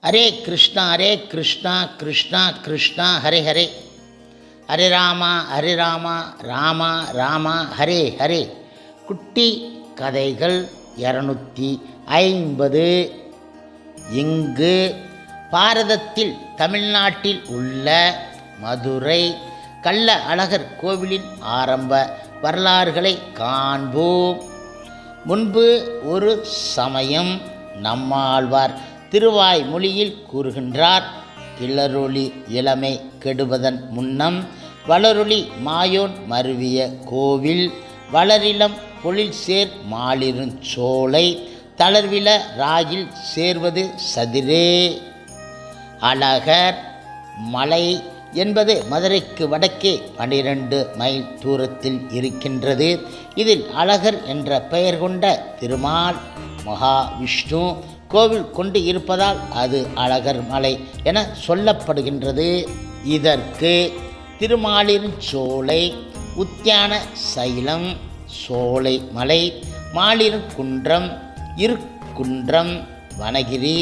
ஹரே கிருஷ்ணா கிருஷ்ணா கிருஷ்ணா ஹரே ஹரே, ஹரே ராமா ராமா ராமா ஹரே ஹரே. குட்டி கதைகள் 250. இங்கு பாரதத்தில் தமிழ்நாட்டில் உள்ள மதுரை கள்ள அழகர் கோவிலின் ஆரம்ப வரலாறுகளை காண்போம். முன்பு ஒரு சமயம் நம்மாழ்வார் திருவாய்மொழியில் கூறுகின்றார், கிளரொளி இளமை கெடுவதன் முன்னம் வளரொளி மாயோன் மருவிய கோவில் வளரிளம் பொழில் சேர் மாலிருஞ்சோலை தளர்வில ராகில் சேர்வது சதிரே. அழகர் மலை என்பது மதுரைக்கு வடக்கே 12 மைல் தூரத்தில் இருக்கின்றது. இதில் அழகர் என்ற பெயர் கொண்ட திருமால் மகாவிஷ்ணு கோவில் கொண்டு இருப்பதால் அது அழகர் மலை என சொல்லப்படுகின்றது. இதற்கு திருமாலிருஞ்சோலை, உத்தியான சைலம், சோலை மலை, மாலிருக்குன்றம், இருக்குன்றம், வனகிரி,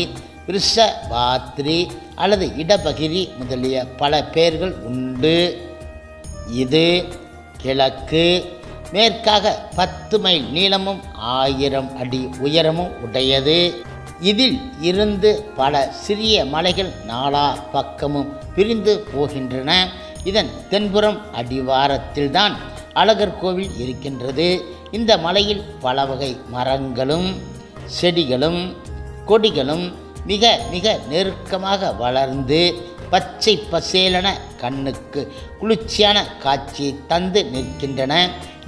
விருஷபாத்ரி அல்லது இடபகிரி முதலிய பல பெயர்கள் உண்டு. இது கிழக்கு மேற்காக 10 மைல் நீளமும் 1000 அடி உயரமும் உடையது. இதில் இருந்து பல சிறிய மலைகள் நாலா பக்கமும் பிரிந்து போகின்றன. இதன் தென்புறம் அடிவாரத்தில்தான் அழகர் கோவில் இருக்கின்றது. இந்த மலையில் பல வகை மரங்களும் செடிகளும் கொடிகளும் மிக மிக நெருக்கமாக வளர்ந்து பச்சை பசேலென கண்ணுக்கு குளிர்ச்சியான காட்சியை தந்து நிற்கின்றன.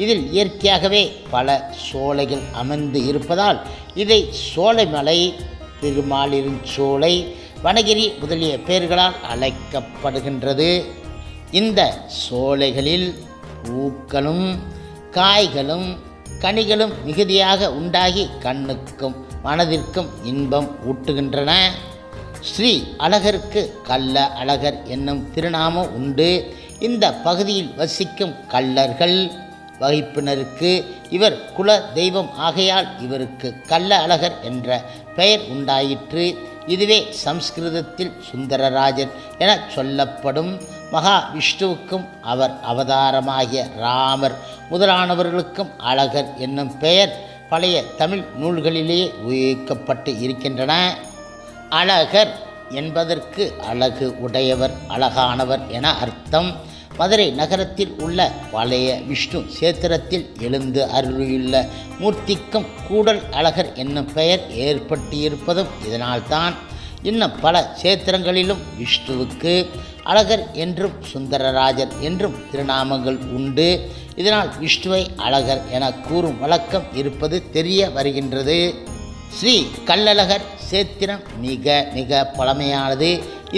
இதில் இயற்கையாகவே பல சோலைகள் அமைந்து இருப்பதால் இதை சோலைமலை, திருமாலிருஞ்சோலை, வனகிரி முதலிய பெயர்களால் அழைக்கப்படுகின்றது. இந்த சோலைகளில் பூக்களும் காய்களும் கனிகளும் மிகுதியாக உண்டாகி கண்ணுக்கும் மனதிற்கும் இன்பம் ஊட்டுகின்றன. ஸ்ரீ அழகருக்கு கள்ள அழகர் என்னும் திருநாமம் உண்டு. இந்த பகுதியில் வசிக்கும் கள்ளர்கள் வகுப்பினருக்கு இவர் குல தெய்வம் ஆகையால் இவருக்கு கள்ள அழகர் என்ற பெயர் உண்டாயிற்று. இதுவே சம்ஸ்கிருதத்தில் சுந்தரராஜர் என சொல்லப்படும். மகாவிஷ்ணுவுக்கும் அவர் அவதாரமாகிய ராமர் முதலானவர்களுக்கும் அழகர் என்னும் பெயர் பழைய தமிழ் நூல்களிலேயே உபயோகிக்கப்பட்டு இருக்கின்றன. அழகர் என்பதற்கு அழகு உடையவர், அழகானவர் என அர்த்தம். மதுரை நகரத்தில் உள்ள பழைய விஷ்ணு சேத்திரத்தில் எழுந்து அருளியுள்ள மூர்த்திக்கும் கூடல் அழகர் என்னும் பெயர் ஏற்பட்டிருப்பதும் இதனால்தான். இன்னும் பல சேத்திரங்களிலும் விஷ்ணுவுக்கு அழகர் என்றும் சுந்தரராஜர் என்றும் திருநாமங்கள் உண்டு. இதனால் விஷ்ணுவை அழகர் என கூறும் வழக்கம் இருப்பது தெரிய வருகின்றது. ஸ்ரீ கள்ளழகர் சேத்திரம் மிக மிக பழமையானது.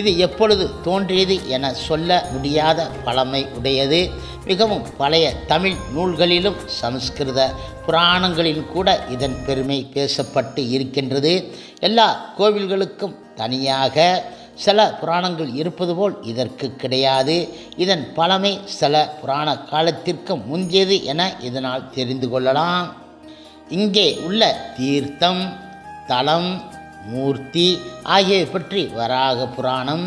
இது எப்பொழுது தோன்றியது என சொல்ல முடியாத பழமை உடையது. மிகவும் பழைய தமிழ் நூல்களிலும் சமஸ்கிருத புராணங்களிலும் கூட இதன் பெருமை பேசப்பட்டு இருக்கின்றது. எல்லா கோவில்களுக்கும் தனியாக சில புராணங்கள் இருப்பது போல் இதற்கு கிடையாது. இதன் பழமை சில புராண காலத்திற்கு முந்தியது என இதனால் தெரிந்து கொள்ளலாம். இங்கே உள்ள தீர்த்தம், தலம், மூர்த்தி ஆகியவை பற்றி வராக புராணம்,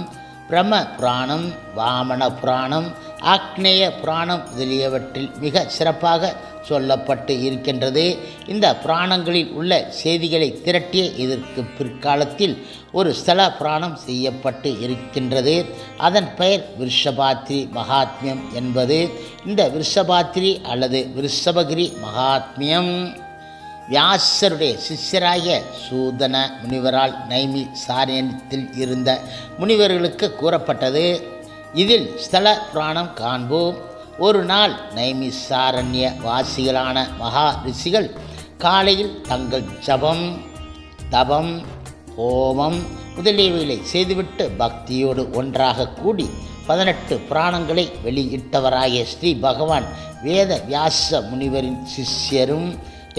பிரம்ம புராணம், வாமன புராணம், ஆக்னேய புராணம் முதலியவற்றில் மிக சிறப்பாக சொல்லப்பட்டு இருக்கின்றது. இந்த புராணங்களில் உள்ள செய்திகளை திரட்டிய இதற்கு பிற்காலத்தில் ஒரு ஸ்தல புராணம் செய்யப்பட்டு இருக்கின்றது. அதன் பெயர் விருஷபாத்ரி மகாத்மியம் என்பது. இந்த விருஷபாத்ரி அல்லது விருஷபகிரி மகாத்மியம் வியாசருடைய சிஷ்யராகிய சூதன முனிவரால் நைமி சாரண்யத்தில் இருந்த முனிவர்களுக்கு கூறப்பட்டது. இதில் ஸ்தல புராணம் காண்போம். ஒரு நாள் நைமிசாரண்ய வாசிகளான மகா ரிஷிகள் காலையில் தங்கள் ஜபம், தபம், ஹோமம் முதலியவைகளை செய்துவிட்டு பக்தியோடு ஒன்றாக கூடி 18 புராணங்களை வெளியிட்டவராகிய ஸ்ரீ பகவான் வேத வியாச முனிவரின் சிஷ்யரும்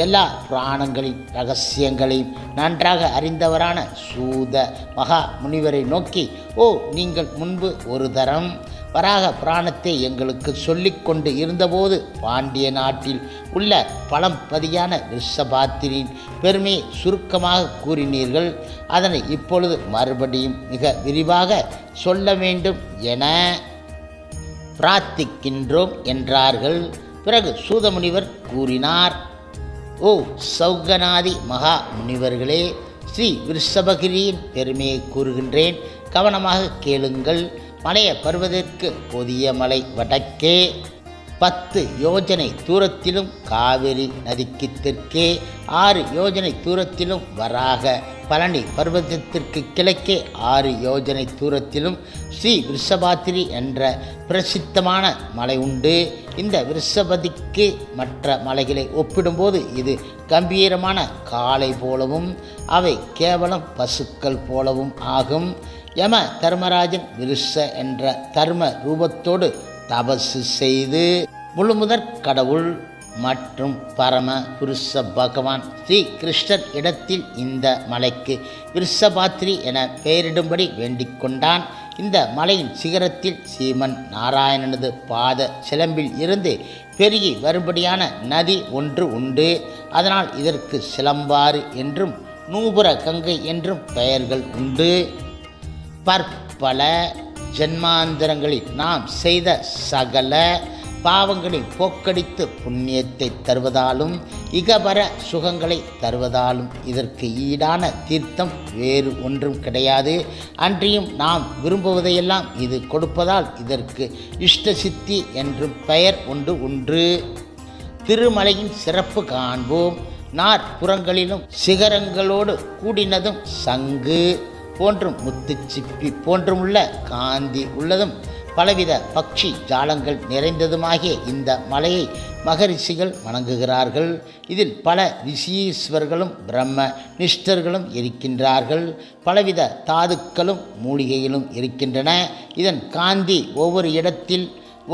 எல்லா புராணங்களின் இரகசியங்களையும் நன்றாக அறிந்தவரான சூத மகா முனிவரை நோக்கி, ஓ, நீங்கள் முன்பு ஒரு தரம் வராக புராணத்தை எங்களுக்கு சொல்லிக் கொண்டு இருந்தபோது பாண்டிய நாட்டில் உள்ள பழம்பதியான விருஷபாத்திரியின் பெருமையை சுருக்கமாக கூறினீர்கள். அதனை இப்பொழுது மறுபடியும் மிக விரிவாக சொல்ல வேண்டும் என பிரார்த்திக்கின்றோம் என்றார்கள். பிறகு சூதமுனிவர் கூறினார், ஓ சௌகநாதி மகா முனிவர்களே, ஸ்ரீ விருஷபகிரியின் பெருமையை கூறுகின்றேன், கவனமாக கேளுங்கள். மலைய பருவதற்கு பொதிய மலை வடக்கே 10 யோஜனை தூரத்திலும், காவிரி நதிக்கு தெற்கே 6 யோஜனை தூரத்திலும், வராக பழனி பர்வதத்திற்கு கிழக்கே 6 யோஜனை தூரத்திலும் ஸ்ரீ விருஷபாத்திரி என்ற பிரசித்தமான மலை உண்டு. இந்த விருஷபதிக்கு மற்ற மலைகளை ஒப்பிடும்போது இது கம்பீரமான காளை போலவும் அவை கேவலம் பசுக்கள் போலவும் ஆகும். யம தர்மராஜன் விருஷ என்ற தர்ம ரூபத்தோடு தபசு செய்து முழுமுதற் கடவுள் மற்றும் பரம புருஷ பகவான் ஸ்ரீ கிருஷ்ணர் இடத்தில் இந்த மலைக்கு விருஷபாத்திரி என பெயரிடும்படி வேண்டிக் கொண்டான். இந்த மலையின் சிகரத்தில் ஸ்ரீமன் நாராயணனது பாத சிலம்பில் இருந்து பெருகி வரும்படியான நதி ஒன்று உண்டு. அதனால் இதற்கு சிலம்பாறு என்றும் நூபுர கங்கை என்றும் பெயர்கள் உண்டு. பற்பல ஜென்மாந்தரங்களில் நாம் செய்த சகல பாவங்களை போக்கடித்து புண்ணியத்தை தருவதாலும் இகபர சுகங்களை தருவதாலும் இதற்கு ஈடான தீர்த்தம் வேறு ஒன்றும் கிடையாது. அன்றியும் நாம் விரும்புவதையெல்லாம் இது கொடுப்பதால் இதற்கு இஷ்ட சித்தி என்றும் பெயர் உண்டு. திருமலையின் சிறப்பு காண்போம். நாற்புறங்களிலும் சிகரங்களோடு கூடினதும் சங்கு போன்றும் முத்துச்சிப்பி போன்றுமுள்ள காந்தி உள்ளதும் பலவித பட்சி ஜாலங்கள் நிறைந்ததுமாகிய இந்த மலையை மகரிஷிகள் வணங்குகிறார்கள். இதில் பல ரிஷீஸ்வர்களும் பிரம்ம நிஷ்டர்களும் இருக்கின்றார்கள். பலவித தாதுக்களும் மூலிகைகளும் இருக்கின்றன. இதன் காந்தி ஒவ்வொரு இடத்தில்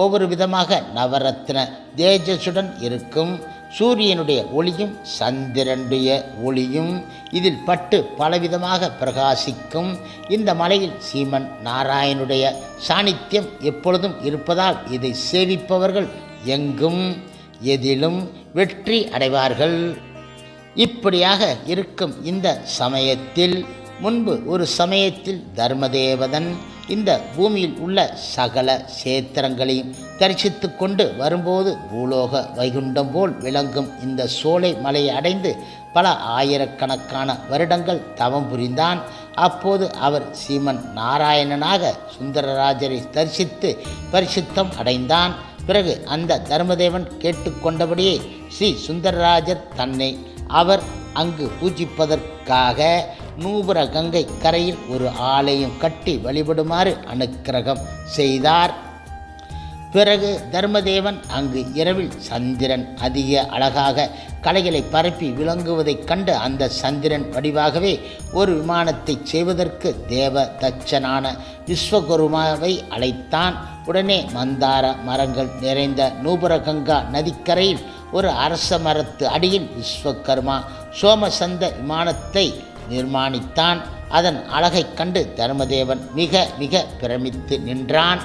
ஒவ்வொரு விதமாக நவரத்ன தேஜசுடன் இருக்கும். சூரியனுடைய ஒளியும் சந்திரனுடைய ஒளியும் இதில் பட்டு பலவிதமாக பிரகாசிக்கும். இந்த மலையில் ஸ்ரீமன் நாராயணுடைய சாநித்தியம் எப்பொழுதும் இருப்பதால் இதை சேவிப்பவர்கள் எங்கும் எதிலும் வெற்றி அடைவார்கள். இப்படியாக இருக்கும் இந்த சமயத்தில் முன்பு ஒரு சமயத்தில் தர்மதேவதன் இந்த பூமியில் உள்ள சகல சேத்திரங்களையும் தரிசித்து கொண்டு வரும்போது பூலோக வைகுண்டம் போல் விளங்கும் இந்த சோலை மலையை அடைந்து பல ஆயிரக்கணக்கான வருடங்கள் தவம் புரிந்தான். அப்போது அவர் ஸ்ரீமன் நாராயணனாக சுந்தரராஜரை தரிசித்து பரிசுத்தம் அடைந்தான். பிறகு அந்த தர்மதேவன் கேட்டுக்கொண்டபடியே ஸ்ரீ சுந்தரராஜர் தன்னை அவர் அங்கு பூஜிப்பதற்காக நூபுர கங்கை கரையில் ஒரு ஆலயம் கட்டி வழிபடுமாறு அனுக்கிரகம் செய்தார். பிறகு தர்மதேவன் அங்கு இரவில் சந்திரன் அதிக அழகாக கலைகளை பரப்பி விளங்குவதைக் கண்டு அந்த சந்திரன் வடிவாகவே ஒரு விமானத்தை செய்வதற்கு தேவ தச்சனான விஸ்வகர்மாவை அழைத்தான். உடனே மந்தார மரங்கள் நிறைந்த நூபுரகங்கா நதிக்கரையில் ஒரு அரச மரத்து அடியில் விஸ்வகர்மா சோமசந்த விமானத்தை நிர்மாணித்தான். அதன் அழகைக் கண்டு தர்மதேவன் மிக மிக பிரமித்து நின்றான்.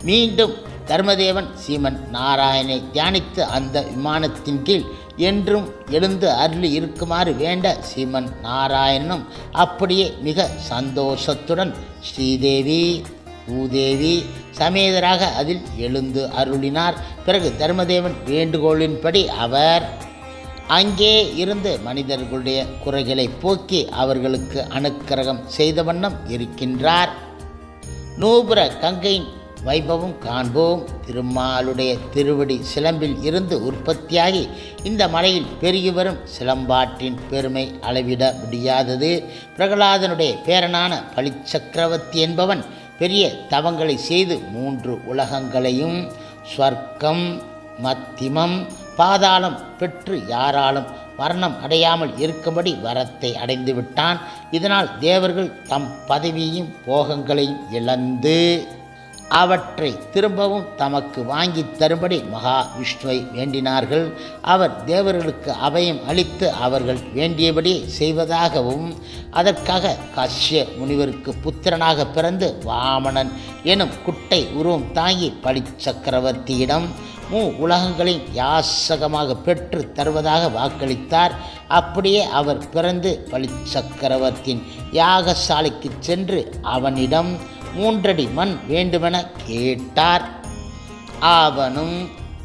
மீண்டும் தர்மதேவன் ஸ்ரீமன் நாராயணனை தியானித்து அந்த விமானத்தின் கீழ் என்றும் எழுந்து அருளி இருக்குமாறு வேண்ட ஸ்ரீமன் நாராயணனும் அப்படியே மிக சந்தோஷத்துடன் ஸ்ரீதேவி பூதேவி சமேதராக அதில் எழுந்து அருளினார். பிறகு தர்மதேவன் வேண்டுகோளின்படி அவர் அங்கே இருந்து மனிதர்களுடைய குறைகளை போக்கி அவர்களுக்கு அனுக்கிரகம் செய்த வண்ணம் இருக்கின்றார். நூபுர கங்கையின் வைபவம் காண்போம். திருமாலுடைய திருவடி சிலம்பில் இருந்து உற்பத்தியாகி இந்த மலையில் பெருகி வரும் சிலம்பாற்றின் பெருமை அளவிட முடியாதது. பிரகலாதனுடைய பேரனான பலிச்சக்கரவர்த்தி என்பவன் பெரிய தவங்களை செய்து 3 உலகங்களையும் ஸ்வர்க்கம் மத்திமம் பாதாளம் பெற்று யாராலும் மரணம் அடையாமல் இருக்கும்படி வரத்தை அடைந்து விட்டான். இதனால் தேவர்கள் தம் பதவியையும் போகங்களையும் இழந்து அவற்றை திரும்பவும் தமக்கு வாங்கி தரும்படி மகாவிஷ்ணுவை வேண்டினார்கள். அவர் தேவர்களுக்கு அபயம் அளித்து அவர்கள் வேண்டியபடி செய்வதாகவும், அதற்காக கஷ்ய முனிவருக்கு புத்திரனாக பிறந்து வாமனன் எனும் குட்டை உருவம் தாங்கி பலி சக்கரவர்த்தியிடம் உலகங்களையும் யாசகமாக பெற்று தருவதாக வாக்களித்தார். அப்படியே அவர் பிறந்து பலி சக்கரவர்த்தியின் யாகசாலைக்கு சென்று அவனிடம் 3 அடி மண் வேண்டுமென கேட்டார். அவனும்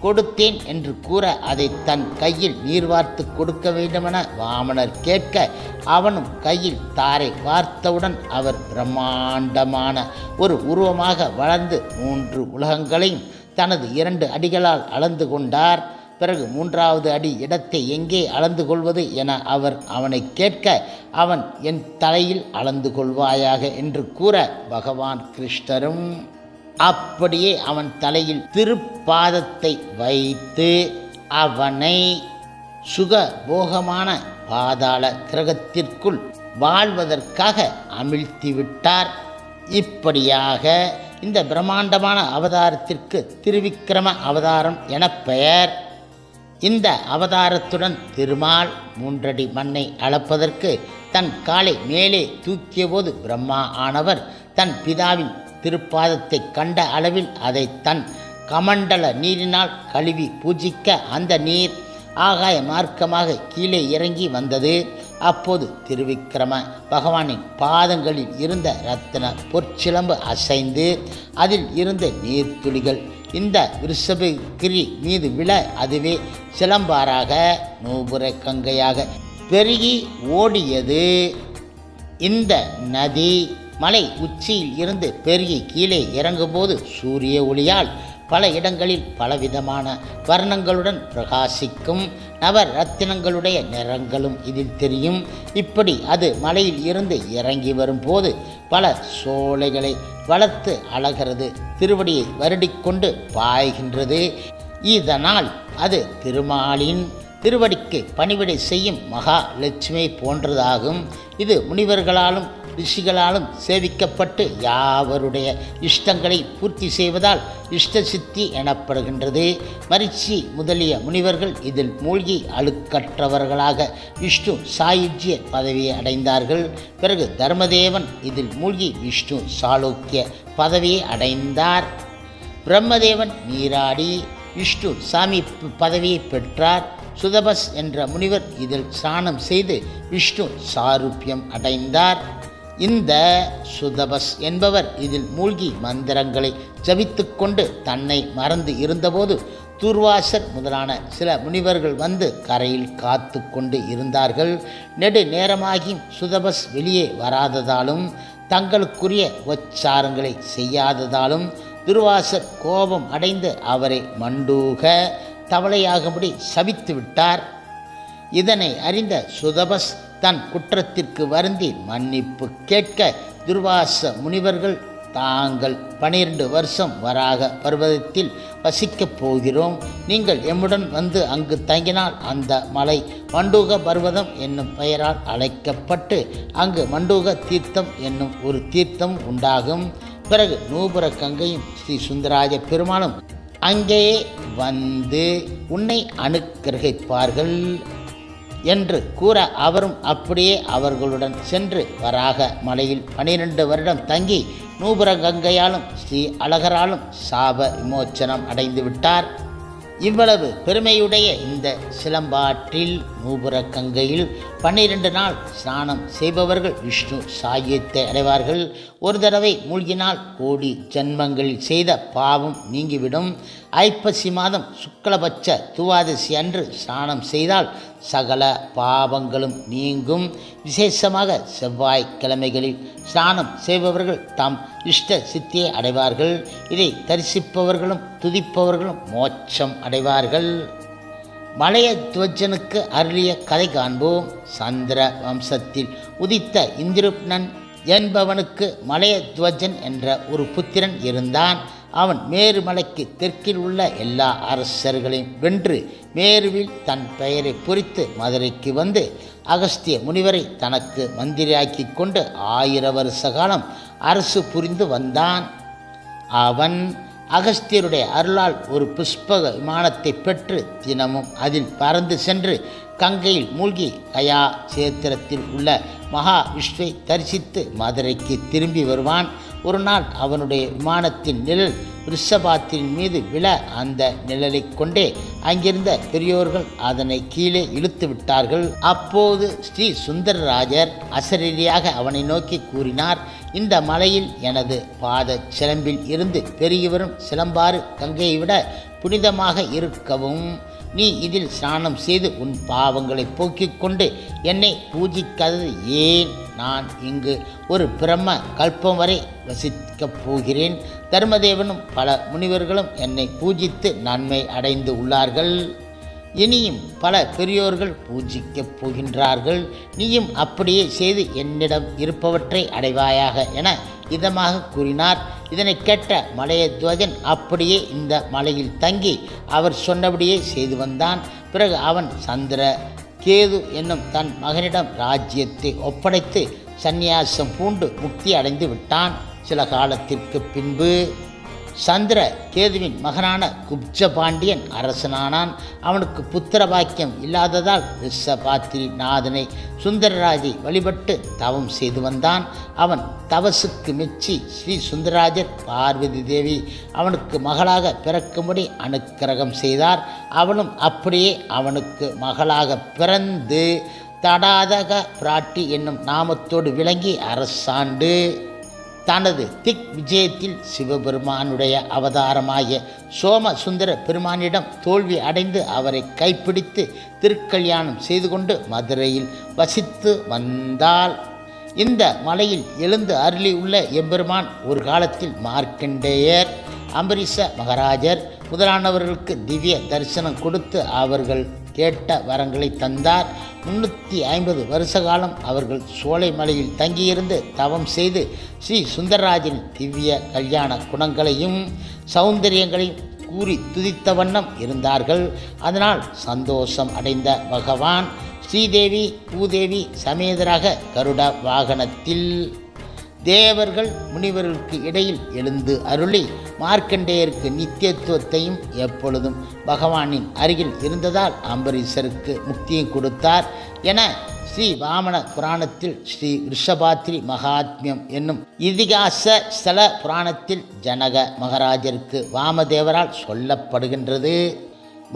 கொடுத்தேன் என்று கூற அதை தன் கையில் நீர் வார்த்து கொடுக்க வேண்டுமென வாமனர் கேட்க, அவனும் கையில் தாரை வார்த்தவுடன் அவர் பிரம்மாண்டமான ஒரு உருவமாக வளர்ந்து 3 உலகங்களையும் தனது 2 அடிகளால் அளந்து கொண்டார். பிறகு 3வது அடி இடத்தை எங்கே அளந்து கொள்வது என அவர் அவனை கேட்க, அவன் என் தலையில் அளந்து கொள்வாயாக என்று கூற, பகவான் கிருஷ்ணரும் அப்படியே அவன் தலையில் திருப்பாதத்தை வைத்து அவனை சுகபோகமான பாதாள கிரகத்திற்குள் வாழ்வதற்காக அமிழ்த்திவிட்டார். இப்படியாக இந்த பிரம்மாண்டமான அவதாரத்திற்கு திருவிக்கிரம அவதாரம் என பெயர். இந்த அவதாரத்துடன் திருமால் 3 அடி மண்ணை அளப்பதற்கு தன் காலை மேலே தூக்கியபோது பிரம்மா ஆனவர் தன் பிதாவின் திருப்பாதத்தை கண்ட அளவில் அதை தன் கமண்டல நீரினால் கழுவி பூஜிக்க அந்த நீர் ஆகாய மார்க்கமாக கீழே இறங்கி வந்தது. அப்போது திருவிக்கிரம பகவானின் பாதங்களில் இருந்த இரத்தின பொற்சிலம்பு அசைந்து அதில் இருந்த நீர்த்துளிகள் இந்த விருஷபகிரி மீது விழ அதுவே சிலம்பாராக நூபுர கங்கையாக பெருகி ஓடியது. இந்த நதி மலை உச்சியில் இருந்து பெருகி கீழே இறங்கும்போது சூரிய ஒளியால் பல இடங்களில் பலவிதமான வர்ணங்களுடன் பிரகாசிக்கும். நவரத்தினங்களுடைய நிறங்களும் இதில் தெரியும். இப்படி அது மலையில் இருந்து இறங்கி வரும்போது பல சோலைகளை வளர்த்து அழகிறது, திருவடியை வருடிக்கொண்டு பாய்கின்றது. இதனால் அது திருமாலின் திருவடிக்கு பணிவிடை செய்யும் மகாலட்சுமி போன்றதாகும். இது முனிவர்களாலும் ரிஷிகளாலும் சேவிக்கப்பட்டு யாவருடைய இஷ்டங்களை பூர்த்தி செய்வதால் இஷ்ட சித்தி எனப்படுகின்றது. மரிச்சி முதலிய முனிவர்கள் இதில் மூழ்கி அழுக்கற்றவர்களாக விஷ்ணு சாயுஜ்ய பதவியை அடைந்தார்கள். பிறகு தர்மதேவன் இதில் மூழ்கி விஷ்ணு சாளுக்கிய பதவியை அடைந்தார். பிரம்மதேவன் நீராடி விஷ்ணு சாமி பதவியை பெற்றார். சுதபஸ் என்ற முனிவர் இதில் ஸ்நானம் செய்து விஷ்ணு சாரூபியம் அடைந்தார். இந்த சுதபஸ் என்பவர் இதில் மூழ்கி மந்திரங்களை ஜபித்து கொண்டு தன்னை மறந்து இருந்தபோது துர்வாசர் முதலான சில முனிவர்கள் வந்து கரையில் காத்து கொண்டு இருந்தார்கள். நெடு நேரமாகியும் சுதபஸ் வெளியே வராததாலும் தங்களுக்குரிய உச்சாரங்களை செய்யாததாலும் துர்வாசர் கோபம் அடைந்து அவரை மண்டூக தவளையாகும்படி சபித்து விட்டார். இதனை அறிந்த சுதபஸ் தன் குற்றத்திற்கு வருந்தி மன்னிப்பு கேட்க துர்வாச முனிவர்கள் தாங்கள் 12 வருஷம் வராக பர்வதத்தில் வசிக்கப் போகிறோம். நீங்கள் எம்முடன் வந்து அங்கு தங்கினால் அந்த மலை மண்டூக பர்வதம் என்னும் பெயரால் அழைக்கப்பட்டு அங்கு மண்டூக தீர்த்தம் என்னும் ஒரு தீர்த்தம் உண்டாகும். பிறகு நூபுர கங்கையும் ஸ்ரீ சுந்தராஜ பெருமானும் அங்கேயே வந்து உன்னை அனுக்கிரகிப்பார்கள் என்று கூற அவரும் அப்படியே அவர்களுடன் சென்று வராக மலையில் 12 வருடம் தங்கி நூபுர கங்கையாலும் ஸ்ரீ அழகராலும் சாப விமோச்சனம் அடைந்து விட்டார். இவ்வளவு பெருமையுடைய இந்த சிலம்பாற்றில் நூபுர கங்கையில் 12 நாள் ஸ்நானம் செய்பவர்கள் விஷ்ணு சாயுத்தை அடைவார்கள். ஒரு தடவை மூழ்கினால் கோடி ஜன்மங்களில் செய்த பாவம் நீங்கிவிடும். ஐப்பசி மாதம் சுக்லபட்ச துவாதசி அன்று ஸ்நானம் செய்தால் சகல பாவங்களும் நீங்கும். விசேஷமாக செவ்வாய்க்கிழமைகளில் ஸ்நானம் செய்பவர்கள் தம் இஷ்ட சித்தியை அடைவார்கள். இதை தரிசிப்பவர்களும் துதிப்பவர்களும் மோட்சம் அடைவார்கள். மலையத்வஜனுக்கு அருளிய கதை காண்போம். சந்திர வம்சத்தில் உதித்த இந்திருப்னன் என்பவனுக்கு மலையத்வஜன் என்ற ஒரு புத்திரன் இருந்தான். அவன் மேருமலைக்கு தெற்கில் உள்ள எல்லா அரசர்களையும் வென்று மேருவில் தன் பெயரை பொறித்து மதுரைக்கு வந்து அகஸ்திய முனிவரை தனக்கு மந்திரியாக்கி கொண்டு 1000 வருஷ காலம் அரசு புரிந்து வந்தான். அவன் அகஸ்தியருடைய அருளால் ஒரு புஷ்பக விமானத்தை பெற்று தினமும் அதில் பறந்து சென்று கங்கையில் மூழ்கி கயா சேத்திரத்தில் உள்ள மகா விஷ்ணுவை தரிசித்து மதுரைக்கு திரும்பி வருவான். ஒரு நாள் அவனுடைய விமானத்தின் நிழல் ரிஷபாத்தின் மீது விழ அந்த நிழலை கொண்டே அங்கிருந்த பெரியோர்கள் அதனை கீழே இழுத்து விட்டார்கள். அப்போது ஸ்ரீ சுந்தரராஜர் அசரீரியாக அவனை நோக்கி கூறினார், இந்த மலையில் எனது பாத சிலம்பில் இருந்து பெருகி வரும் சிலம்பாறு கங்கையை விட புனிதமாக இருக்கவும் நீ இதில் ஸ்நானம் செய்து உன் பாவங்களை போக்கிக் கொண்டு என்னை பூஜிக்காதது ஏன்? நான் இங்கு ஒரு பிரம்ம கல்பம் வரை வசிக்கப் போகிறேன். தர்மதேவனும் பல முனிவர்களும் என்னை பூஜித்து நன்மை அடைந்து உள்ளார்கள். இனியும் பல பெரியோர்கள் பூஜிக்கப் போகின்றார்கள். நீயும் அப்படியே செய்து என்னிடம் இருப்பவற்றை அடைவாயாக என இதமாக கூறினார். இதனை கேட்ட மலையத்வஜன் அப்படியே இந்த மலையில் தங்கி அவர் சொன்னபடியே செய்து வந்தான். பிறகு அவன் சந்திர கேது என்னும் தன் மகனிடம் ராஜ்யத்தை ஒப்படைத்து சந்நியாசம் பூண்டு முக்தி அடைந்து விட்டான். சில காலத்திற்கு பின்பு சந்திர கேதுவின் மகனான குப்ஜ பாண்டியன் அரசனானான். அவனுக்கு புத்திர பாக்கியம் இல்லாததால் ரிஷபாத்திரி நாதனை சுந்தரராஜை வழிபட்டு தவம் செய்து வந்தான். அவன் தவசுக்கு மெச்சி ஸ்ரீ சுந்தரராஜர் பார்வதி தேவி அவனுக்கு மகளாக பிறக்கும்படி அனுக்கிரகம் செய்தார். அவளும் அப்படியே அவனுக்கு மகளாக பிறந்து தடாதக பிராட்டி என்னும் நாமத்தோடு விளங்கி அரசாண்டு தனது திக் விஜயத்தில் சிவபெருமானுடைய அவதாரமாகிய சோமசுந்தர பெருமானிடம் தோல்வி அடைந்து அவரை கைப்பிடித்து திருக்கல்யாணம் செய்து கொண்டு மதுரையில் வசித்து வந்தாள். இந்த மலையில் எழுந்து அருளி உள்ள எம்பெருமான் ஒரு காலத்தில் மார்க்கண்டேயர், அம்பரீஷ மகாராஜர் முதலானவர்களுக்கு திவ்ய தரிசனம் கொடுத்து அவர்கள் கேட்ட வரங்களை தந்தார். 350 வருஷ காலம் அவர்கள் சோலைமலையில் தங்கியிருந்து தவம் செய்து ஸ்ரீ சுந்தரராஜன் திவ்ய கல்யாண குணங்களையும் சௌந்தரியங்களையும் கூறி துதித்த வண்ணம் இருந்தார்கள். அதனால் சந்தோஷம் அடைந்த பகவான் ஸ்ரீதேவி பூதேவி சமேதராக கருட வாகனத்தில் தேவர்கள் முனிவர்களுக்கு இடையில் எழுந்து அருளி மார்க்கண்டேயருக்கு நித்தியத்துவத்தையும் எப்பொழுதும் பகவானின் அருகில் இருந்ததால் அம்பரீஷருக்கு முக்தியும் கொடுத்தார் என ஸ்ரீ வாமன புராணத்தில் ஸ்ரீ ரிஷபாத்திரி மகாத்மியம் என்னும் இதிகாச ஸ்தல புராணத்தில் ஜனக மகாராஜருக்கு வாமதேவரால் சொல்லப்படுகின்றது.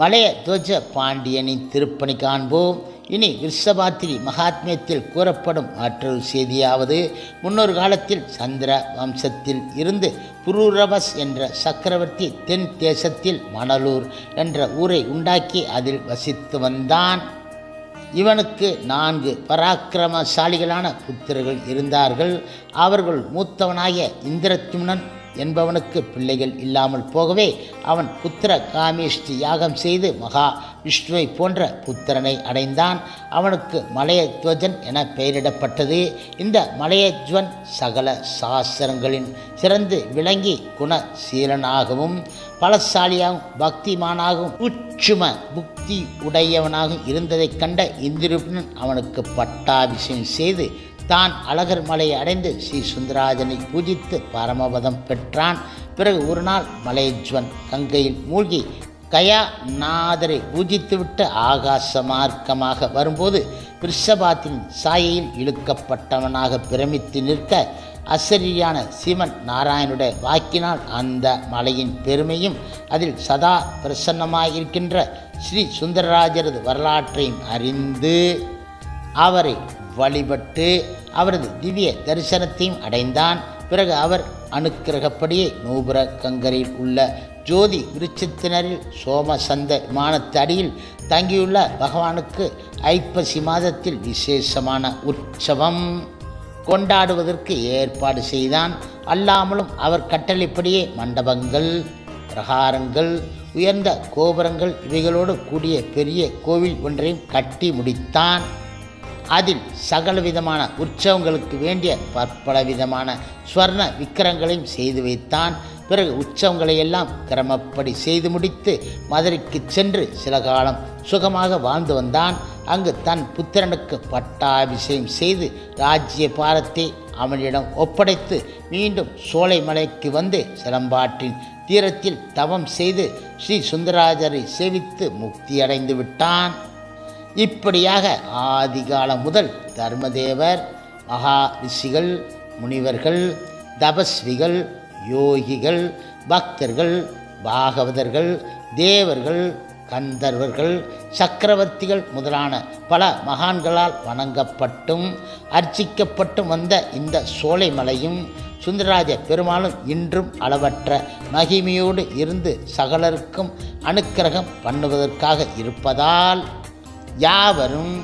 மலைய துவஜ பாண்டியனின் திருப்பணி காண்போம். இனி ரிஷபாத்திரி மகாத்மியத்தில் கூறப்படும் மற்றொரு செய்தியாவது, முன்னொரு காலத்தில் சந்திர வம்சத்தில் இருந்து புரூரவஸ் என்ற சக்கரவர்த்தி தென் தேசத்தில் மணலூர் என்ற ஊரை உண்டாக்கி அதில் வசித்து வந்தான். இவனுக்கு 4 பராக்கிரமசாலிகளான புத்திரர்கள் இருந்தார்கள். அவர்கள் மூத்தவனாகிய இந்திரத்யும்னன் என்பவனுக்கு பிள்ளைகள் இல்லாமல் போகவே அவன் புத்திர காமேஷ்டி யாகம் செய்து மகா விஷ்ணுவை போன்ற புத்திரனை அடைந்தான். அவனுக்கு மலையத்வஜன் என பெயரிடப்பட்டது. இந்த மலையத்வன் சகல சாஸ்திரங்களின் சிறந்து விளங்கி குணசீலனாகவும் பலசாலியாகவும் பக்திமானாகவும் உச்சும புக்தி உடையவனாகவும் இருந்ததைக் கண்ட இந்திரன் அவனுக்கு பட்டாபிஷேகம் செய்து தான் அழகர் மலையை அடைந்து ஸ்ரீ சுந்தராஜனை பூஜித்து பரமபதம் பெற்றான். பிறகு ஒரு நாள் மலையத்வன் கங்கையில் மூழ்கி கயா நாதரை பூஜித்துவிட்டு ஆகாச மார்க்கமாக வரும்போது ரிஷபாத்தின் சாயையில் இழுக்கப்பட்டவனாக பிரமித்து நிற்க அசரீரியான சிவன் நாராயணுடைய வாக்கினால் அந்த மலையின் பெருமையும் அதில் சதா பிரசன்னமாயிருக்கின்ற ஸ்ரீ சுந்தரராஜரது வரலாற்றையும் அறிந்து அவரை வழிபட்டு அவரது திவ்ய தரிசனத்தையும் அடைந்தான். பிறகு அவர் அனுக்கிரகப்படியே நூபுர கங்கரையில் உள்ள ஜோதி விருட்சத்தினரில் சோமசந்த விமானத்தடியில் தங்கியுள்ள பகவானுக்கு ஐப்பசி மாதத்தில் விசேஷமான உற்சவம் கொண்டாடுவதற்கு ஏற்பாடு செய்தான். அல்லாமலும் அவர் கட்டளைப்படியே மண்டபங்கள், பிரகாரங்கள், உயர்ந்த கோபுரங்கள் இவைகளோடு கூடிய பெரிய கோவில் ஒன்றையும் கட்டி முடித்தான். அதில் சகலவிதமான உற்சவங்களுக்கு வேண்டிய பற்பல விதமான ஸ்வர்ண விக்கிரங்களையும் செய்து வைத்தான். பிறகு உற்சவங்களை எல்லாம் கிரமப்படி செய்து முடித்து மதுரைக்கு சென்று சில காலம் சுகமாக வாழ்ந்து வந்தான். அங்கு தன் புத்திரனுக்கு பட்டாபிஷேகம் செய்து ராஜ்ய பாரத்தை அவனிடம் ஒப்படைத்து மீண்டும் சோலைமலைக்கு வந்து சிலம்பாற்றின் தீரத்தில் தவம் செய்து ஸ்ரீ சுந்தரராஜரை சேவித்து முக்தியடைந்து விட்டான். இப்படியாக ஆதிகாலம் முதல் தர்மதேவர், மகா ரிஷிகள், முனிவர்கள், தபஸ்விகள், யோகிகள், பக்தர்கள், பாகவதர்கள், தேவர்கள், கந்தர்வர்கள், சக்கரவர்த்திகள் முதலான பல மகான்களால் வணங்கப்பட்டும் அர்ச்சிக்கப்பட்டும் வந்த இந்த சோலைமலையும் சுந்தரராஜ பெருமாளும் இன்றும் அளவற்ற மகிமையோடு இருந்து சகலருக்கும் அனுக்கிரகம் பண்ணுவதற்காக இருப்பதால் யாவரும்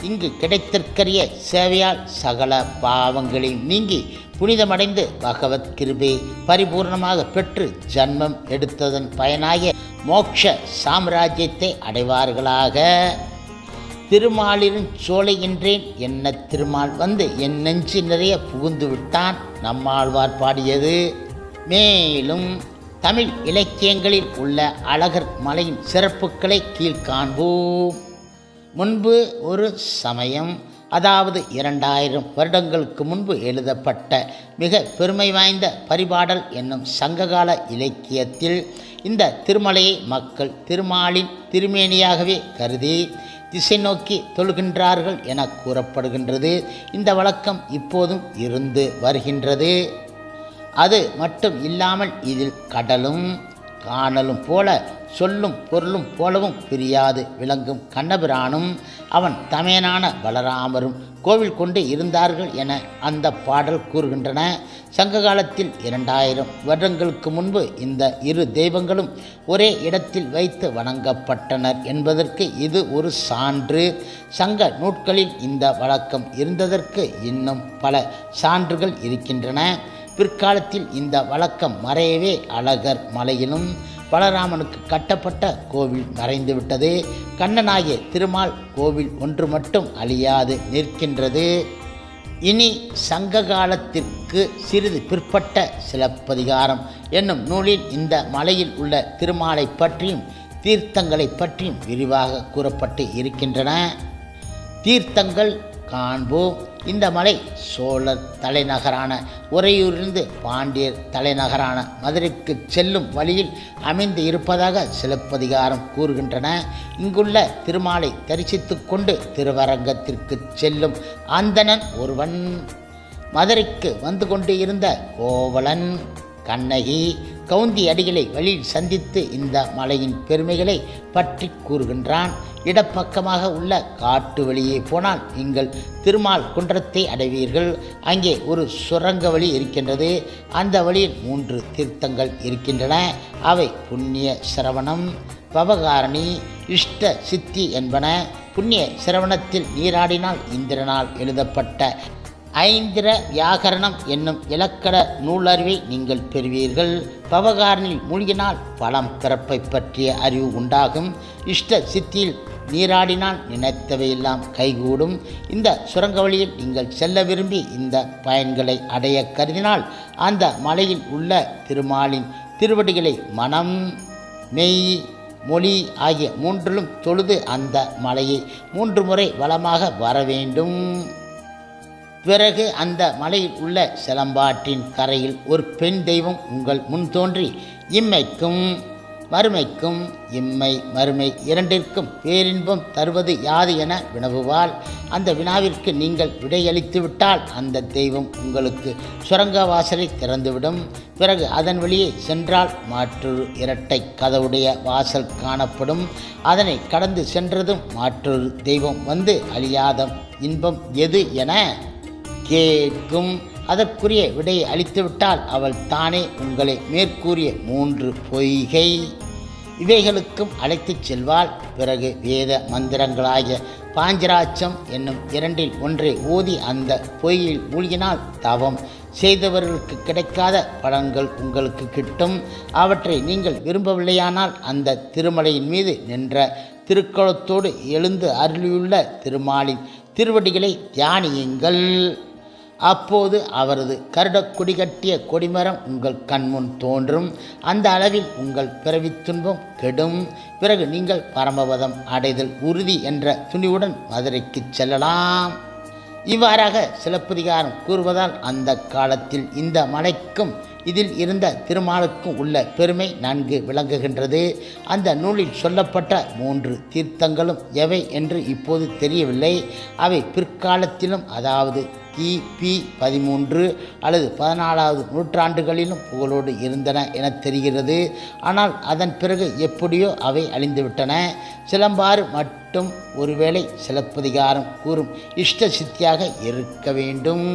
இங்கு கிடைத்திருக்கிற சேவையால் சகல பாவங்களையும் நீங்கி புனிதமடைந்து பகவத் கிருபை பரிபூர்ணமாக பெற்று ஜன்மம் எடுத்ததன் பயனாகிய மோட்ச சாம்ராஜ்யத்தை அடைவார்களாக. திருமாலின் சோலை என்றேன், என்ன திருமால் வந்து என் நெஞ்சு நிறைய புகுந்து விட்டான் நம்மாழ்வார் பாடியது. மேலும் தமிழ் இலக்கியங்களில் உள்ள அழகர் மலையின் சிறப்புகளை கீழ்காண்போம். முன்பு ஒரு சமயம், அதாவது 2000 வருடங்களுக்கு முன்பு எழுதப்பட்ட மிக பெருமை வாய்ந்த பரிபாடல் என்னும் சங்ககால இலக்கியத்தில் இந்த திருமலையை மக்கள் திருமாலின் திருமேனியாகவே கருதி திசை நோக்கி தொழுகின்றார்கள் என கூறப்படுகின்றது. இந்த வழக்கம் இப்போதும் இருந்து வருகின்றது. அது மட்டும் இல்லாமல் இதில் கடலும் காணலும் போல சொல்லும் பொருளும் போலவும் பிரியாது விளங்கும் கண்ணபிரானும் அவன் தமையனான பலராமரும் கோவில் கொண்டு இருந்தார்கள் என அந்த பாடல் கூறுகின்றன. சங்க காலத்தில் 2000 வருடங்களுக்கு முன்பு இந்த இரு தெய்வங்களும் ஒரே இடத்தில் வைத்து வணங்கப்பட்டனர் என்பதற்கு இது ஒரு சான்று. சங்க நூட்களில் இந்த வழக்கம் இருந்ததற்கு இன்னும் பல சான்றுகள் இருக்கின்றன. பிற்காலத்தில் இந்த வழக்கம் மறையவே அழகர் மலையிலும் பலராமனுக்கு கட்டப்பட்ட கோவில் மறைந்துவிட்டது. கண்ணனாகிய திருமால் கோவில் ஒன்று மட்டும் அழியாது நிற்கின்றது. இனி சங்க காலத்திற்கு சிறிது பிற்பட்ட சிலப்பதிகாரம் என்னும் நூலில் இந்த மலையில் உள்ள திருமாலை பற்றியும் தீர்த்தங்களை பற்றியும் விரிவாக கூறப்பட்டு இருக்கின்றன. தீர்த்தங்கள் காண்போம். இந்த மலை சோழர் தலைநகரான உறையூரிலிருந்து பாண்டியர் தலைநகரான மதுரைக்கு செல்லும் வழியில் அமைந்து இருப்பதாக சிலப்பதிகாரம் கூறுகின்றன. இங்குள்ள திருமாலை தரிசித்து கொண்டு திருவரங்கத்திற்கு செல்லும் அந்தணன் ஒருவன் மதுரைக்கு வந்து கொண்டு இருந்த கோவலன், கண்ணகி, கவுந்தி அடிகளை வழியில் சந்தித்து இந்த மலையின் பெருமைகளை பற்றி கூறுகின்றான். இடப்பக்கமாக உள்ள காட்டு வழியே போனால் நீங்கள் திருமால் குன்றத்தை அடைவீர்கள். அங்கே ஒரு சுரங்க வழி இருக்கின்றது. அந்த வழியில் 3 தீர்த்தங்கள் இருக்கின்றன. அவை புண்ணிய சிரவணம், பவகாரணி, இஷ்ட சித்தி என்பன. புண்ணிய சிரவணத்தில் நீராடினால் இந்திரனால் எழுதப்பட்ட ஐந்திர வியாகரணம் என்னும் இலக்கண நூலறிவை நீங்கள் பெறுவீர்கள். பவகாரனில் மூழ்கினால் பழம் பிறப்பை பற்றிய அறிவு உண்டாகும். இஷ்ட சித்தியில் நீராடினால் நினைத்தவையெல்லாம் கைகூடும். இந்த சுரங்க வழியில் நீங்கள் செல்ல விரும்பி இந்த பயன்களை அடைய கருதினால் அந்த மலையில் உள்ள திருமாலின் திருவடிகளை மனம், மெய், மொழி ஆகிய 3லும் தொழுது அந்த மலையை 3 முறை வலமாக வர வேண்டும். பிறகு அந்த மலையில் உள்ள சிலம்பாற்றின் கரையில் ஒரு பெண் தெய்வம் உங்கள் முன் தோன்றி இம்மைக்கும் மறுமைக்கும், இம்மை மறுமை இரண்டிற்கும் பேரின்பம் தருவது யாது என வினவுவாள். அந்த வினாவிற்கு நீங்கள் விடையளித்து விட்டால் அந்த தெய்வம் உங்களுக்கு சுரங்க வாசலை திறந்துவிடும். பிறகு அதன் வழியே சென்றால் மற்றொரு இரட்டை கதவுடைய வாசல் காணப்படும். அதனை கடந்து சென்றதும் மற்றொரு தெய்வம் வந்து அழியாத இன்பம் எது என கேட்கும். அதற்குரிய விடையை அளித்துவிட்டால் அவள் தானே உங்களை மேற்கூறிய 3 பொய்கை இவைகளுக்கும் அழைத்துச் செல்வாள். பிறகு வேத மந்திரங்களாகிய பாஞ்சராட்சம் என்னும் 2இல் ஒன்றை ஓதி அந்த பொய்யில் மூழ்கினால் தவம் செய்தவர்களுக்கு கிடைக்காத பலன்கள் உங்களுக்கு கிட்டும். அவற்றை நீங்கள் விரும்பவில்லையானால் அந்த திருமலையின் மீது நின்ற திருக்கோலத்தோடு எழுந்து அருளியுள்ள திருமாலின் திருவடிகளை தியானியுங்கள். அப்போது அவரது கருடக்கொடி கட்டிய கொடிமரம் உங்கள் கண்முன் தோன்றும். அந்த அளவில் உங்கள் பிறவித் துன்பம் கெடும். பிறகு நீங்கள் பரமபதம் அடைதல் உறுதி என்ற துணிவுடன் மதுரைக்கு செல்லலாம். இவ்வாறாக சிலப்பதிகாரம் கூறுவதால் அந்த காலத்தில் இந்த மலைக்கும் இதில் இருந்த திருமாலுக்கும் உள்ள பெருமை நன்கு விளங்குகின்றது. அந்த நூலில் சொல்லப்பட்ட 3 தீர்த்தங்களும் எவை என்று இப்போது தெரியவில்லை. அவை பிற்காலத்திலும், அதாவது கிபி 13 அல்லது 14வது நூற்றாண்டுகளிலும் புகழோடு இருந்தன என தெரிகிறது. ஆனால் அதன் பிறகு எப்படியோ அவை அழிந்துவிட்டன. சிலம்பாறு மட்டும் ஒருவேளை சிலப்பதிகாரம் கூறும் இஷ்ட சித்தியாக இருக்க வேண்டும்.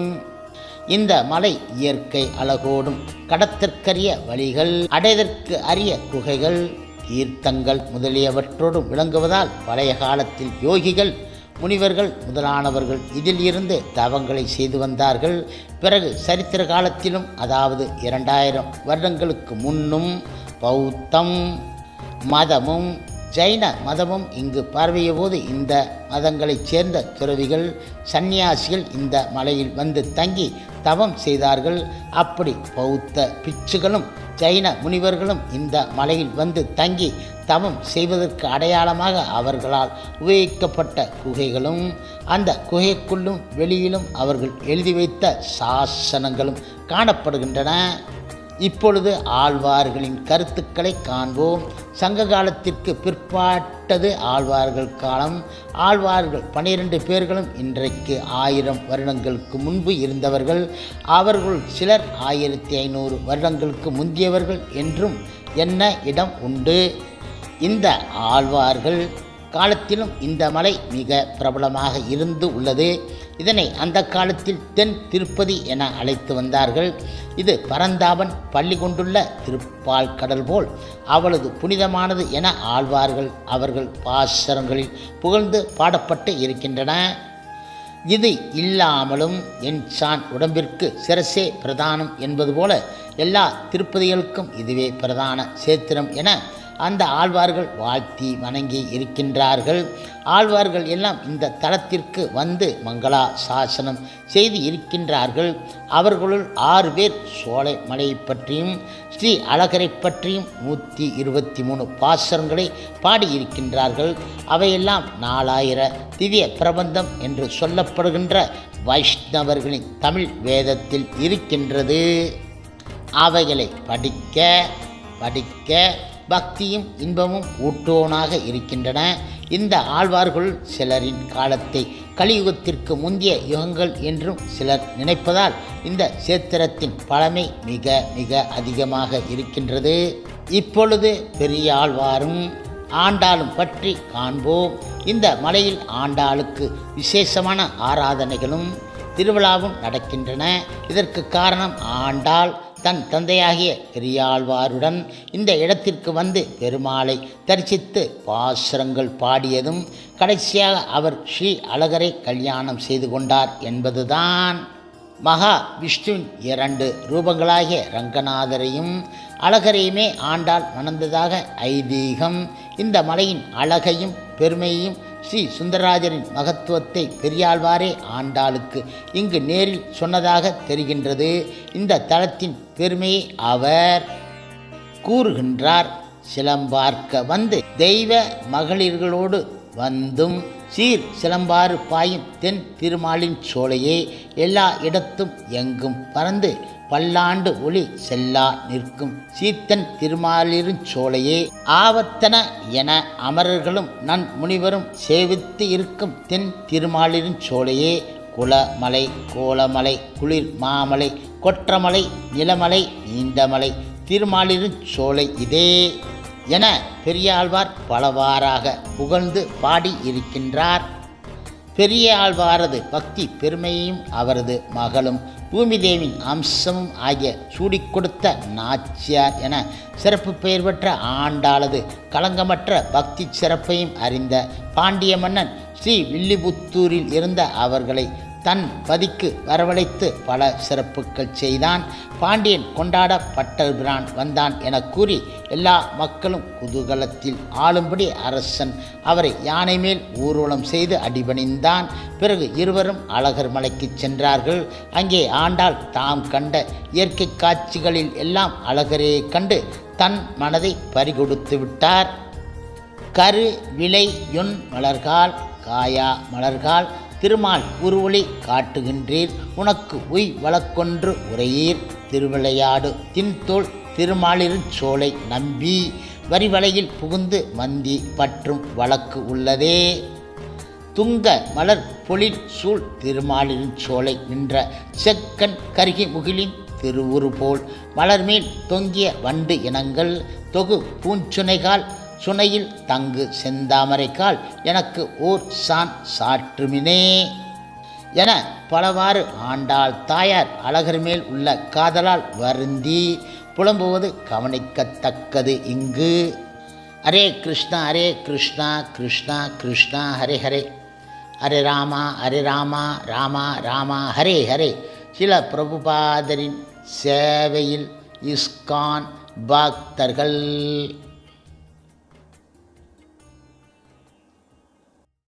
இந்த மலை இயற்கை அழகோடும் கடத்தற்கரிய வழிகள், அடைதற்கு அரிய குகைகள், தீர்த்தங்கள் முதலியவற்றோடும் விளங்குவதால் பழைய காலத்தில் யோகிகள், முனிவர்கள் முதலானவர்கள் இதில் இருந்து தவங்களை செய்து வந்தார்கள். பிறகு சரித்திர காலத்திலும், அதாவது 2000 வருடங்களுக்கு முன்னும் பௌத்தம் மதமும் ஜைன மதமும் இங்கு பரவிய போது இந்த மதங்களைச் சேர்ந்த துறவிகள், சந்நியாசிகள் இந்த மலையில் வந்து தங்கி தவம் செய்தார்கள். அப்படி பௌத்த பிட்சுகளும் ஜைன முனிவர்களும் இந்த மலையில் வந்து தங்கி தவம் செய்வதற்கு அடையாளமாக அவர்களால் உபயோகிக்கப்பட்ட குகைகளும், அந்த குகைக்குள்ளும் வெளியிலும் அவர்கள் எழுதி வைத்த சாசனங்களும் காணப்படுகின்றன. இப்பொழுது ஆழ்வார்களின் கருத்துக்களை காண்போம். சங்க காலத்திற்கு பிற்பாட்டது ஆழ்வார்கள் காலம். ஆழ்வார்கள் 12 பேர்களும் இன்றைக்கு 1000 வருடங்களுக்கு முன்பு இருந்தவர்கள். அவர்கள் சிலர் 1500 வருடங்களுக்கு முந்தியவர்கள் என்றும் என்ன இடம் உண்டு. இந்த ஆழ்வார்கள் காலத்திலும் இந்த மலை மிக பிரபலமாக இருந்து உள்ளது. இதனை அந்த காலத்தில் தென் திருப்பதி என அழைத்து வந்தார்கள். இது பரந்தாபன் பள்ளி கொண்டுள்ள திருப்பால் கடல் போல் அவ்வளவு புனிதமானது என ஆழ்வார்கள் அவர்கள் பாசுரங்களில் புகழ்ந்து பாடப்பட்டு இருக்கின்றன. இது இல்லாமலும் என்சான் உடம்பிற்கு சிரசே பிரதானம் என்பது போல எல்லா திருப்பதிகளுக்கும் இதுவே பிரதான சேத்திரம் என அந்த ஆழ்வார்கள் வாழ்த்தி வணங்கி இருக்கின்றார்கள். ஆழ்வார்கள் எல்லாம் இந்த தலத்திற்கு வந்து மங்களா சாசனம் செய்து இருக்கின்றார்கள். அவர்களுள் 6 பேர் சோலை மலையை பற்றியும் ஸ்ரீ அழகரை பற்றியும் 123 பாசுரங்களை பாடியிருக்கின்றார்கள். அவையெல்லாம் 4000 திவ்ய பிரபந்தம் என்று சொல்லப்படுகின்ற வைஷ்ணவர்களின் தமிழ் வேதத்தில் இருக்கின்றது. அவைகளை படிக்க பக்தியும் இன்பமும் ஊட்டோனாக இருக்கின்றன. இந்த ஆழ்வார்கள் சிலரின் காலத்தை கலியுகத்திற்கு முந்திய யுகங்கள் என்றும் சிலர் நினைப்பதால் இந்த சேத்திரத்தின் பழமை மிக மிக அதிகமாக இருக்கின்றது. இப்பொழுது பெரியாழ்வாரும் ஆண்டாளும் பற்றி காண்போம். இந்த மலையில் ஆண்டாளுக்கு விசேஷமான ஆராதனைகளும் திருவிழாவும் நடக்கின்றன. இதற்கு காரணம் ஆண்டாள் தன் தந்தையாகிய பெரியாழ்வாருடன் இந்த இடத்திற்கு வந்து பெருமாளை தரிசித்து பாசுரங்கள் பாடியதும், கடைசியாக அவர் ஸ்ரீ அழகரை கல்யாணம் செய்து கொண்டார் என்பதுதான். மகா விஷ்ணுவின் 2 ரூபங்களாகிய ரங்கநாதரையும் அழகரையுமே ஆண்டாள் மணந்ததாக ஐதீகம். இந்த மலையின் அழகையும் பெருமையையும் ஸ்ரீ சுந்தரராஜரின் மகத்துவத்தை பெரியாழ்வாரே ஆண்டாளுக்கு இங்கு நேரில் சொன்னதாக தெரிகின்றது. இந்த தலத்தின் பெருமையை அவர் கூறுகின்றார். சிலம்பார்க்க வந்து தெய்வ மகளிர்களோடு வந்தும் சீர் சிலம்பாறு பாயும் தென் திருமாலின் சோலையே எல்லா இடத்தும் எங்கும் பறந்து பல்லாண்டு ஒளி செல்லா நிற்கும் சீத்தன் திருமாலிருஞ்சோலையே ஆவத்தன என அமரர்களும் நன் முனிவரும் சேவித்து இருக்கும் தென் திருமாலிருஞ்சோலையே குளமலை, கோலமலை, குளிர் மாமலை, கொற்றமலை, நிலமலை, நீண்டமலை, திருமாலிருஞ்சோலை இதே என பெரியாழ்வார் பலவாறாக புகழ்ந்து பாடி இருக்கின்றார். பெரியாழ்வாரது பக்தி பெருமையையும் அவரது மகளும் பூமிதேவின் அம்சமும் ஆகிய சூடிக் கொடுத்த நாச்சியார் என சிறப்பு பெயர் பெற்ற ஆண்டாளது களங்கமற்ற பக்தி சிறப்பையும் அறிந்த பாண்டிய மன்னன் ஸ்ரீ வில்லிபுத்தூரில் இருந்த அவர்களை தன் பதிக்கு வரவழைத்து பல சிறப்புகள் செய்தான். பாண்டியன் கொண்டாட பட்டபிரான் வந்தான் என கூறி எல்லா மக்களும் குதூகலத்தில் ஆளும்படி அரசன் அவரை யானை மேல் ஊர்வலம் செய்து அடிபணிந்தான். பிறகு இருவரும் அழகர் மலைக்கு சென்றார்கள். அங்கே ஆண்டாள் தாம் கண்ட இயற்கை காட்சிகளில் எல்லாம் அழகரே கண்டு தன் மனதை பறிகொடுத்து விட்டார். கரு விலை யொன் மலர்கால் காயா மலர்கால் திருமால் உருவொளி காட்டுகின்றீர், உனக்கு உய் வழக்கொன்று உரையீர். திருவிளையாடு தின்தோள் திருமாலிருஞ் சோலை நம்பி, வரிவளையில் புகுந்து மந்தி பற்றும் வழக்கு உள்ளதே. துங்க மலர் பொழில் சூழ் திருமாலிருஞ் சோலை நின்ற செக்கன் கருகி முகிலின் திருவுரு போல், மலர்மேல் தொங்கிய வண்டு இனங்கள் தொகு பூஞ்சுனைகால் சுனையில் தங்கு செந்தாமரைக்கால் எனக்கு ஓர் சான் சாற்றுமினே என பலவாறு ஆண்டாள் தாயார் அழகர் மேல் உள்ள காதலால் வருந்தி புலம்புவது கவனிக்கத்தக்கது இங்கு. ஹரே கிருஷ்ணா ஹரே கிருஷ்ணா கிருஷ்ணா கிருஷ்ணா ஹரே ஹரே, ஹரே ராமா ராமா ராமா ஹரே ஹரே. சில பிரபுபாதரின் சேவையில் இஸ்கான் பக்தர்கள்.